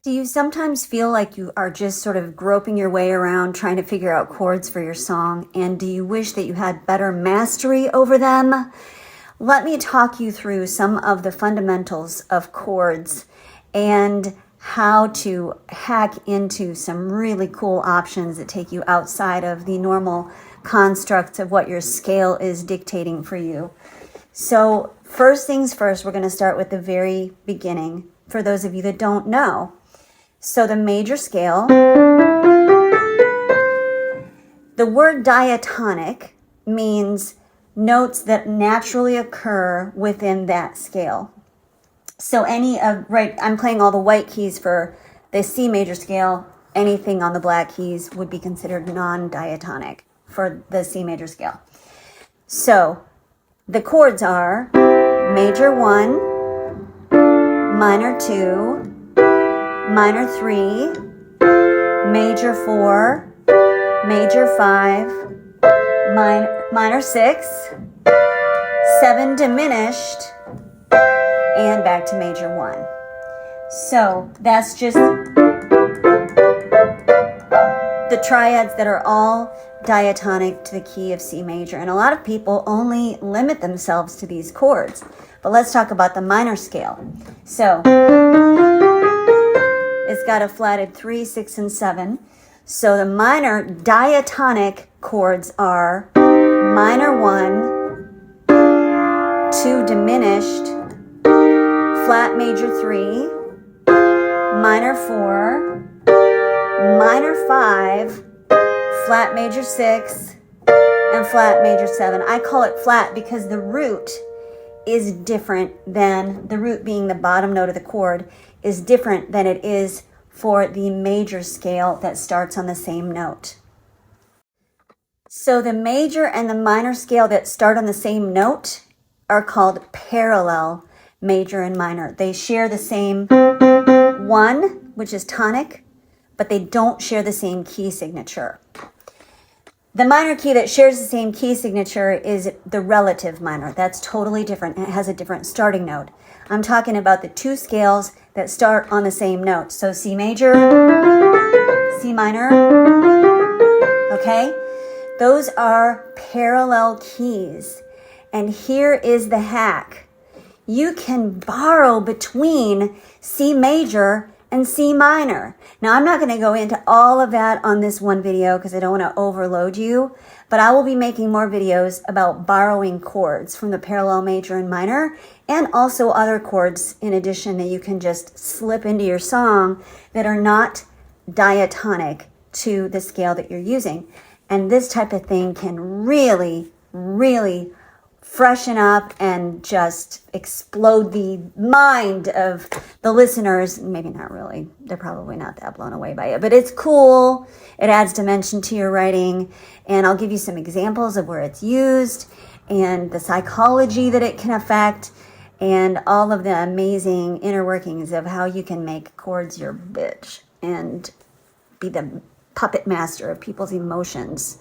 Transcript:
Do you sometimes feel like you are just sort of groping your way around trying to figure out chords for your song? And do you wish that you had better mastery over them? Let me talk you through some of the fundamentals of chords and how to hack into some really cool options that take you outside of the normal constructs of what your scale is dictating for you. So first things first, we're going to start with the very beginning for those of you that don't know. So the major scale, the word diatonic means notes that naturally occur within that scale. So I'm playing all the white keys for the C major scale. Anything on the black keys would be considered non-diatonic for the C major scale. So the chords are major 1, minor 2, minor 3, major 4, major 5, minor 6, 7 diminished, and back to major 1. So that's just the triads that are all diatonic to the key of C major. And a lot of people only limit themselves to these chords. But let's talk about the minor scale. So it's got a flatted 3, 6, and 7. So the minor diatonic chords are minor 1, 2 diminished, flat major 3, minor 4, minor 5, flat major 6, and flat major 7. I call it flat because the root is different than, the root being the bottom note of the chord, is different than it is for the major scale that starts on the same note. So the major and the minor scale that start on the same note are called parallel major and minor. They share the same 1, which is tonic, but they don't share the same key signature. The minor key that shares the same key signature is the relative minor. That's totally different. It has a different starting note. I'm talking about the two scales that start on the same note. So C major, C minor, okay? Those are parallel keys. And here is the hack. You can borrow between C major and C minor. Now, I'm not going to go into all of that on this one video because I don't want to overload you, but I will be making more videos about borrowing chords from the parallel major and minor, and also other chords in addition that you can just slip into your song that are not diatonic to the scale that you're using. And this type of thing can really, really freshen up and just explode the mind of the listeners. Maybe not really. They're probably not that blown away by it, but it's cool. It adds dimension to your writing. And I'll give you some examples of where it's used and the psychology that it can affect and all of the amazing inner workings of how you can make chords your bitch and be the puppet master of people's emotions.